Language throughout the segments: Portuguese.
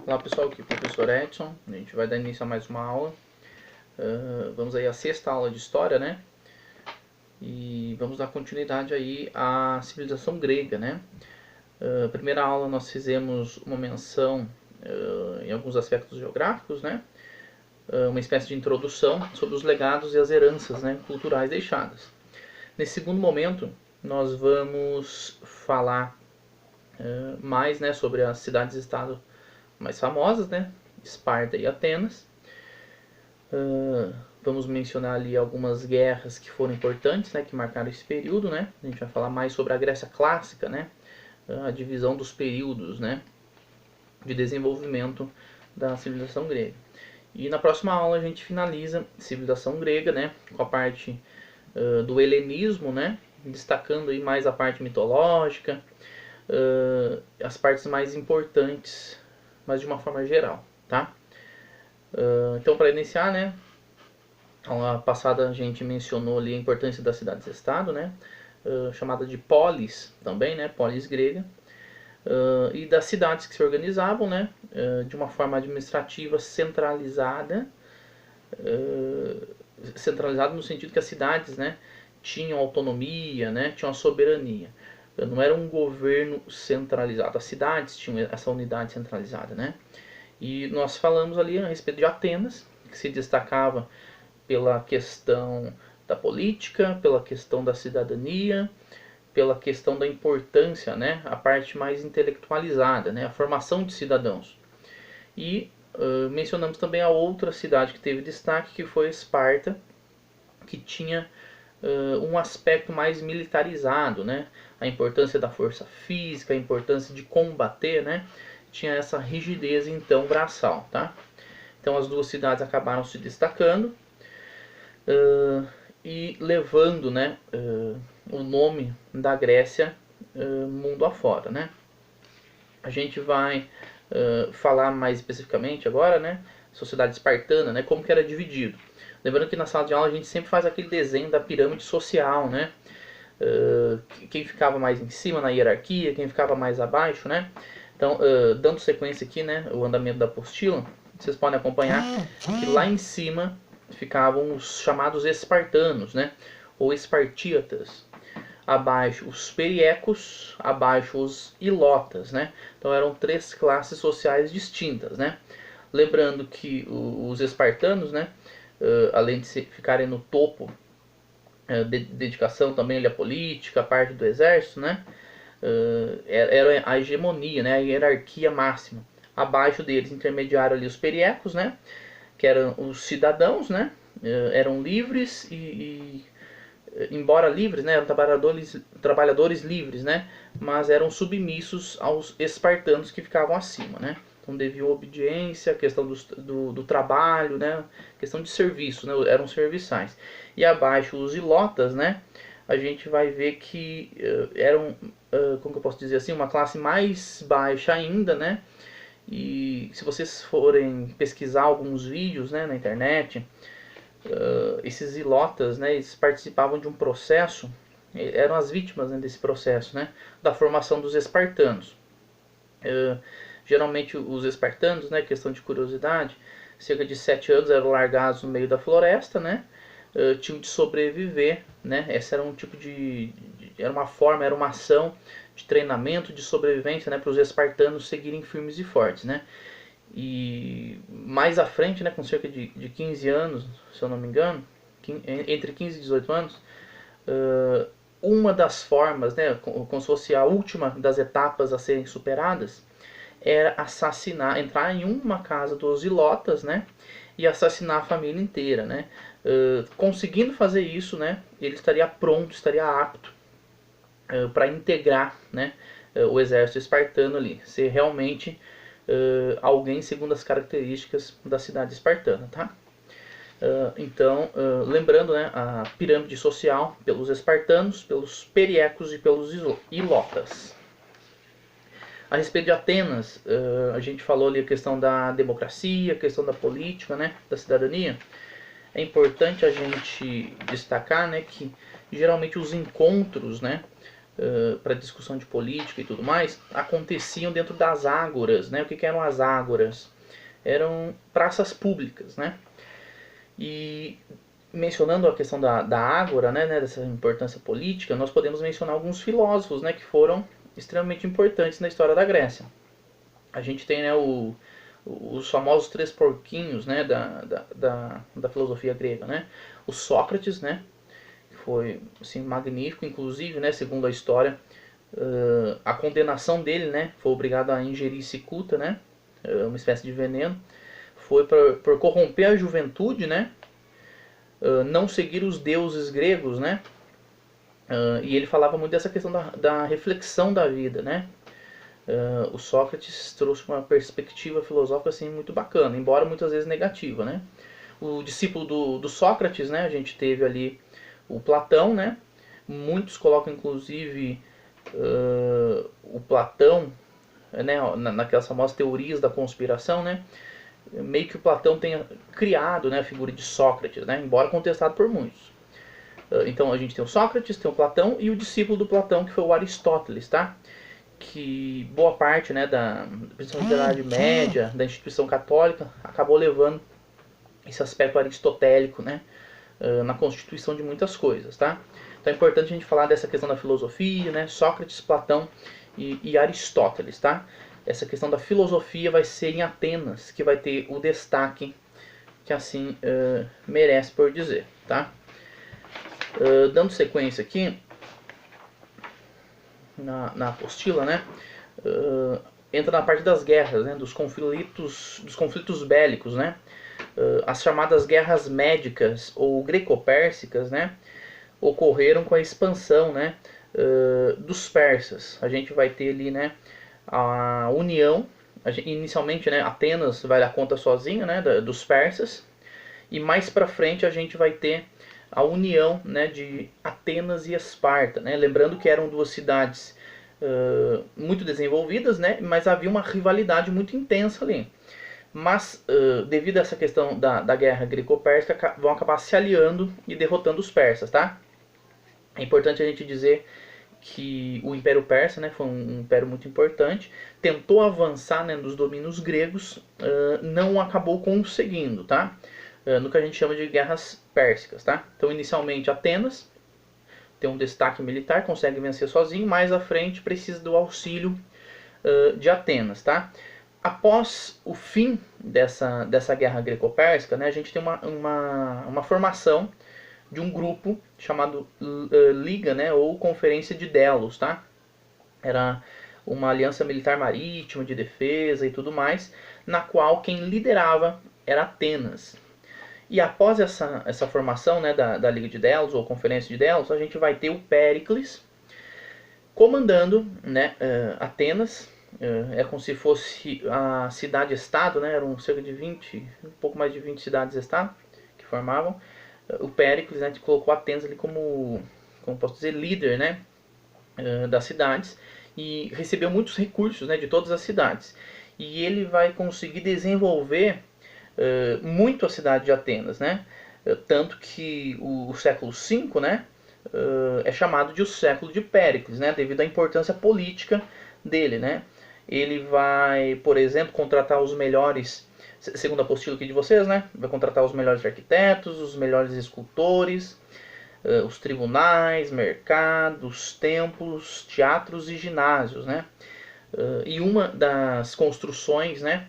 Olá pessoal, aqui é o professor Edson. A gente vai dar início a mais uma aula. Vamos aí à sexta aula de História, né? E vamos dar continuidade aí à civilização grega, né? Primeira aula nós fizemos uma menção em alguns aspectos geográficos, né? Uma espécie de introdução sobre os legados e as heranças, né, culturais deixadas. Nesse segundo momento, nós vamos falar mais, né, sobre as cidades-estado mais famosas, né? Esparta e Atenas. Vamos mencionar ali algumas guerras que foram importantes, né, que marcaram esse período, né? A gente vai falar mais sobre a Grécia clássica, né? A divisão dos períodos, né, de desenvolvimento da civilização grega. E na próxima aula a gente finaliza a civilização grega, né, com a parte do helenismo, né, destacando aí mais a parte mitológica, as partes mais importantes, mas de uma forma geral, tá? Então, para iniciar, né, a aula passada a gente mencionou ali a importância das cidades-estado, né, chamada de polis também, né, polis grega, e das cidades que se organizavam, né, de uma forma administrativa centralizada, centralizada no sentido que as cidades, né, tinham autonomia, né, tinham a soberania. Não era um governo centralizado, as cidades tinham essa unidade centralizada, né. E nós falamos ali a respeito de Atenas, que se destacava pela questão da política, pela questão da cidadania, pela questão da importância, né, a parte mais intelectualizada, né, a formação de cidadãos. E mencionamos também a outra cidade que teve destaque, que foi Esparta, que tinha um aspecto mais militarizado, né, a importância da força física, a importância de combater, né, tinha essa rigidez então braçal, tá? Então as duas cidades acabaram se destacando e levando, né, o nome da Grécia mundo afora, né? A gente vai falar mais especificamente agora, né, sociedade espartana, né, como que era dividido. Lembrando que na sala de aula a gente sempre faz aquele desenho da pirâmide social, né? Quem ficava mais em cima na hierarquia, quem ficava mais abaixo, né? Então, dando sequência aqui, né, o andamento da apostila, vocês podem acompanhar que lá em cima ficavam os chamados espartanos, né, ou espartíatas. Abaixo os periecos, abaixo os ilotas, né? Então eram três classes sociais distintas, né? Lembrando que os espartanos, né, além de ficarem no topo, dedicação também à política, a parte do exército, né? Era a hegemonia, né, a hierarquia máxima. Abaixo deles, intermediário ali os periecos, né, que eram os cidadãos, né, eram livres e embora livres, né, eram trabalhadores livres, né, mas eram submissos aos espartanos que ficavam acima, né. Então deviam obediência, a questão do trabalho, né, questão de serviço, né, eram serviçais. E abaixo os ilotas, né, a gente vai ver que eram, como que eu posso dizer assim, uma classe mais baixa ainda, né. E se vocês forem pesquisar alguns vídeos, né, na internet, esses ilotas, né, eles participavam de um processo, eram as vítimas, né, desse processo, né, da formação dos espartanos. Geralmente os espartanos, né, questão de curiosidade, cerca de 7 anos eram largados no meio da floresta, né, tinham de sobreviver, né, essa era um tipo era uma forma, era uma ação de treinamento, de sobrevivência, né, para os espartanos seguirem firmes e fortes, né. E mais à frente, né, com cerca de 15 anos, se eu não me engano, entre 15 e 18 anos, uma das formas, né, como se fosse a última das etapas a serem superadas, era assassinar, entrar em uma casa dos ilotas, né, e assassinar a família inteira, né. Conseguindo fazer isso, né, ele estaria pronto, estaria apto para integrar, né, o exército espartano ali, ser realmente alguém segundo as características da cidade espartana, tá? Então, lembrando, né, a pirâmide social pelos espartanos, pelos periecos e pelos ilotas. A respeito de Atenas, a gente falou ali a questão da democracia, a questão da política, né, da cidadania. É importante a gente destacar, né, que geralmente os encontros, né, para discussão de política e tudo mais, aconteciam dentro das ágoras, né? O que eram as ágoras? Eram praças públicas, né? E mencionando a questão da ágora, né, dessa importância política, nós podemos mencionar alguns filósofos, né, que foram extremamente importantes na história da Grécia. A gente tem, né, os famosos três porquinhos, né, da filosofia grega, né? O Sócrates, né, que foi assim, magnífico, inclusive, né, segundo a história, a condenação dele, né, foi obrigado a ingerir cicuta, né, uma espécie de veneno, foi por corromper a juventude, né, não seguir os deuses gregos, né, e ele falava muito dessa questão da reflexão da vida, né. O Sócrates trouxe uma perspectiva filosófica assim muito bacana, embora muitas vezes negativa, né. O discípulo do Sócrates, né, a gente teve ali o Platão, né. Muitos colocam inclusive o Platão, né, naquelas famosas teorias da conspiração, né, meio que o Platão tenha criado, né, a figura de Sócrates, né, embora contestado por muitos. Então a gente tem o Sócrates, tem o Platão e o discípulo do Platão, que foi o Aristóteles, tá? Que boa parte, né, principalmente da Idade Média, da instituição católica, acabou levando esse aspecto aristotélico, né, na constituição de muitas coisas, tá? Então é importante a gente falar dessa questão da filosofia, né, Sócrates, Platão e Aristóteles, tá? Essa questão da filosofia vai ser em Atenas que vai ter o destaque que assim merece por dizer, tá? Dando sequência aqui na apostila, né? Entra na parte das guerras, né? Dos conflitos bélicos, né? As chamadas guerras médicas ou greco-pérsicas, né? Ocorreram com a expansão, né? Dos persas. A gente vai ter ali, né? A união, inicialmente, né? Atenas vai dar conta sozinha, né? Dos persas, e mais para frente a gente vai ter a união, né, de Atenas e Esparta, né? Lembrando que eram duas cidades muito desenvolvidas, né? Mas havia uma rivalidade muito intensa ali. Mas devido a essa questão da guerra greco-persa, vão acabar se aliando e derrotando os persas, tá? É importante a gente dizer que o Império Persa, né, foi um império muito importante, tentou avançar, né, nos domínios gregos, não acabou conseguindo, tá? No que a gente chama de guerras pérsicas, tá? Então, inicialmente, Atenas tem um destaque militar, consegue vencer sozinho, mais à frente precisa do auxílio de Atenas, tá? Após o fim dessa guerra greco-pérsica, né, a gente tem uma formação de um grupo chamado Liga, né, ou Conferência de Delos, tá? Era uma aliança militar marítima, de defesa e tudo mais, na qual quem liderava era Atenas. E após essa formação, né, da Liga de Delos, ou Conferência de Delos, a gente vai ter o Péricles comandando, né, Atenas. É como se fosse a cidade-estado, né, eram cerca de 20, um pouco mais de 20 cidades-estado que formavam. O Péricles, né, colocou Atenas ali como posso dizer, líder, né, das cidades, e recebeu muitos recursos, né, de todas as cidades. E ele vai conseguir desenvolver muito a cidade de Atenas, né? Tanto que o século V, né, é chamado de o século de Péricles, né, devido à importância política dele, né? Ele vai, por exemplo, contratar os melhores, segundo a apostila aqui de vocês, né, vai contratar os melhores arquitetos, os melhores escultores, os tribunais, mercados, templos, teatros e ginásios, né? E uma das construções, né,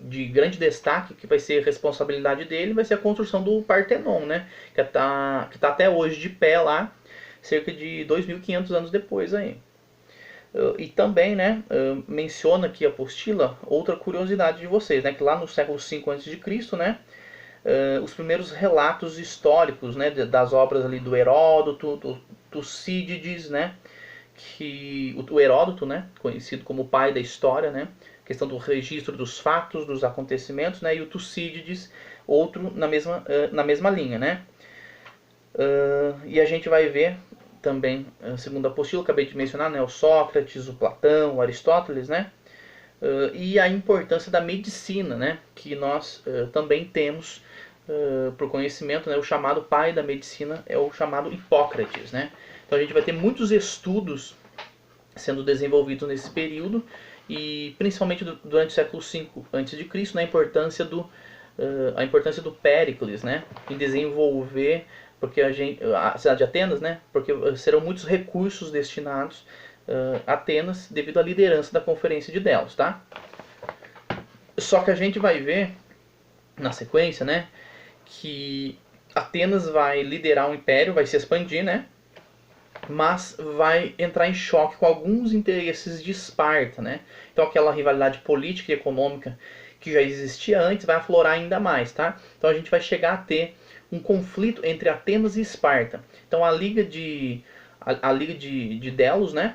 de grande destaque, que vai ser responsabilidade dele, vai ser a construção do Partenon, né? Que tá até hoje de pé lá, cerca de 2.500 anos depois aí. E também, né, menciona aqui a apostila outra curiosidade de vocês, né? Que lá no século V a.C., né, os primeiros relatos históricos, né, das obras ali do Heródoto, do Tucídides, né? Que o Heródoto, né, conhecido como o pai da história, né? Questão do registro dos fatos, dos acontecimentos, né, e o Tucídides, outro na mesma linha, né. E a gente vai ver também, segundo a apostila, acabei de mencionar, né, o Sócrates, o Platão, o Aristóteles, né, e a importância da medicina, né, que nós também temos por conhecimento, né, o chamado pai da medicina é o chamado Hipócrates, né. Então a gente vai ter muitos estudos sendo desenvolvidos nesse período, e principalmente durante o século V a.C., né, a importância do Péricles, né, em desenvolver, porque a cidade de Atenas, né, porque serão muitos recursos destinados a Atenas devido à liderança da Conferência de Delos, tá? Só que a gente vai ver na sequência, né, que Atenas vai liderar o império, vai se expandir, né, mas vai entrar em choque com alguns interesses de Esparta, né? Então aquela rivalidade política e econômica que já existia antes vai aflorar ainda mais, tá? Então a gente vai chegar a ter um conflito entre Atenas e Esparta. Então a liga de Delos, né,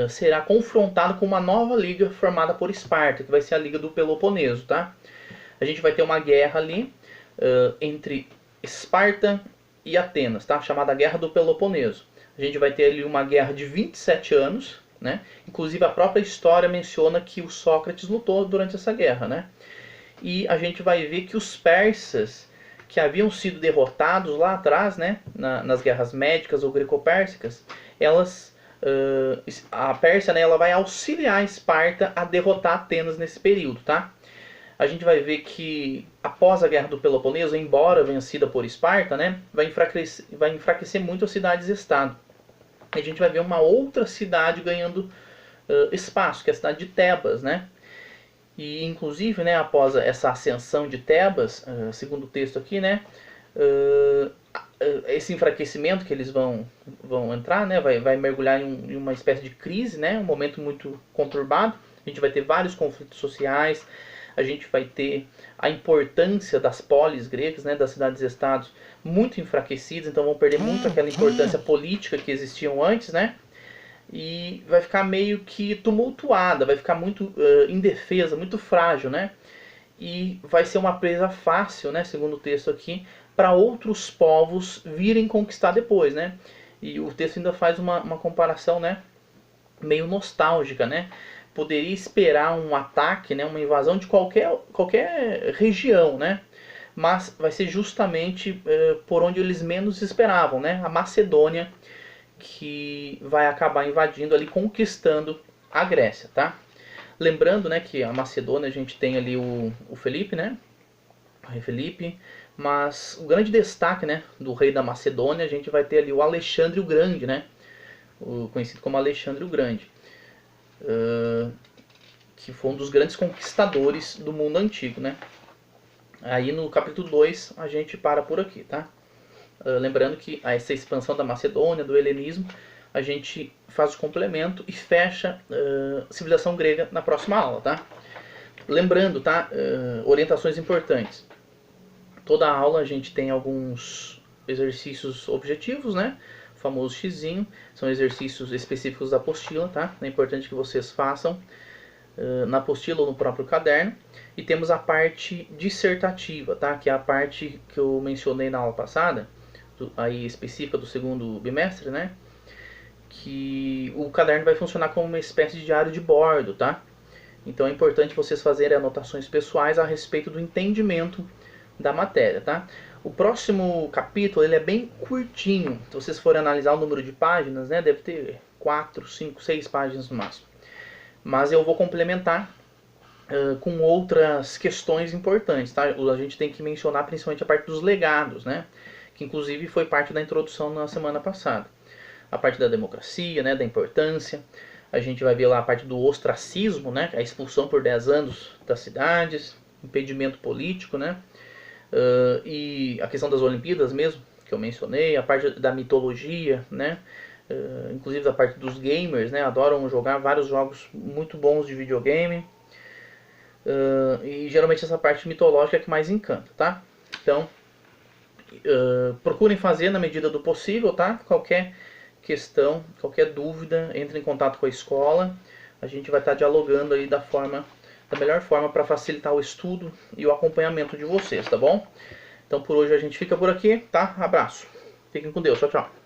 será confrontada com uma nova liga formada por Esparta, que vai ser a Liga do Peloponeso, tá? A gente vai ter uma guerra ali entre Esparta e Atenas, tá? Chamada Guerra do Peloponeso. A gente vai ter ali uma guerra de 27 anos, né? Inclusive a própria história menciona que o Sócrates lutou durante essa guerra, né? E a gente vai ver que os persas, que haviam sido derrotados lá atrás, né, nas guerras médicas ou greco-pérsicas, a Pérsia, né, ela vai auxiliar Esparta a derrotar Atenas nesse período, tá? A gente vai ver que após a Guerra do Peloponeso, embora vencida por Esparta, né, vai enfraquecer muito as cidades-estado. A gente vai ver uma outra cidade ganhando espaço, que é a cidade de Tebas, né? E inclusive, né, após essa ascensão de Tebas, segundo o texto aqui, né, esse enfraquecimento que eles vão entrar, né, vai mergulhar em uma espécie de crise, né, um momento muito conturbado. A gente vai ter vários conflitos sociais, a gente vai ter a importância das polis gregas, né, das cidades-estados, muito enfraquecidas, então vão perder muito aquela importância política que existiam antes, né, e vai ficar meio que tumultuada, vai ficar muito indefesa, muito frágil, né, e vai ser uma presa fácil, né, segundo o texto aqui, para outros povos virem conquistar depois, né, e o texto ainda faz uma comparação, né, meio nostálgica, né, poderia esperar um ataque, né, uma invasão de qualquer região, né? Mas vai ser justamente por onde eles menos esperavam, né? A Macedônia, que vai acabar invadindo ali, conquistando a Grécia, tá? Lembrando, né, que a Macedônia a gente tem ali o Felipe, né? O rei Felipe, mas o grande destaque, né, do rei da Macedônia, a gente vai ter ali o Alexandre o Grande, né? Conhecido como Alexandre o Grande. Que foi um dos grandes conquistadores do mundo antigo, né? Aí no capítulo 2 a gente para por aqui, tá? Lembrando que essa expansão da Macedônia, do helenismo, a gente faz o complemento e fecha a civilização grega na próxima aula, tá? Lembrando, tá? Orientações importantes. Toda aula a gente tem alguns exercícios objetivos, né? O famoso xizinho, são exercícios específicos da apostila, tá? É importante que vocês façam na apostila ou no próprio caderno. E temos a parte dissertativa, tá? Que é a parte que eu mencionei na aula passada, aí específica do segundo bimestre, né? Que o caderno vai funcionar como uma espécie de diário de bordo, tá? Então é importante vocês fazerem anotações pessoais a respeito do entendimento da matéria, tá? O próximo capítulo ele é bem curtinho. Se vocês forem analisar o número de páginas, né, deve ter 4, 5, 6 páginas no máximo. Mas eu vou complementar com outras questões importantes, tá? A gente tem que mencionar principalmente a parte dos legados, né? Que inclusive foi parte da introdução na semana passada. A parte da democracia, né, da importância. A gente vai ver lá a parte do ostracismo, né, a expulsão por 10 anos das cidades, impedimento político, né? E a questão das Olimpíadas mesmo, que eu mencionei, a parte da mitologia, né? Inclusive a parte dos gamers, né? Adoram jogar vários jogos muito bons de videogame. E geralmente essa parte mitológica é que mais encanta, tá? Então, procurem fazer na medida do possível, tá? Qualquer questão, qualquer dúvida, entre em contato com a escola. A gente vai estar dialogando aí da melhor forma para facilitar o estudo e o acompanhamento de vocês, tá bom? Então por hoje a gente fica por aqui, tá? Abraço. Fiquem com Deus. Tchau, tchau.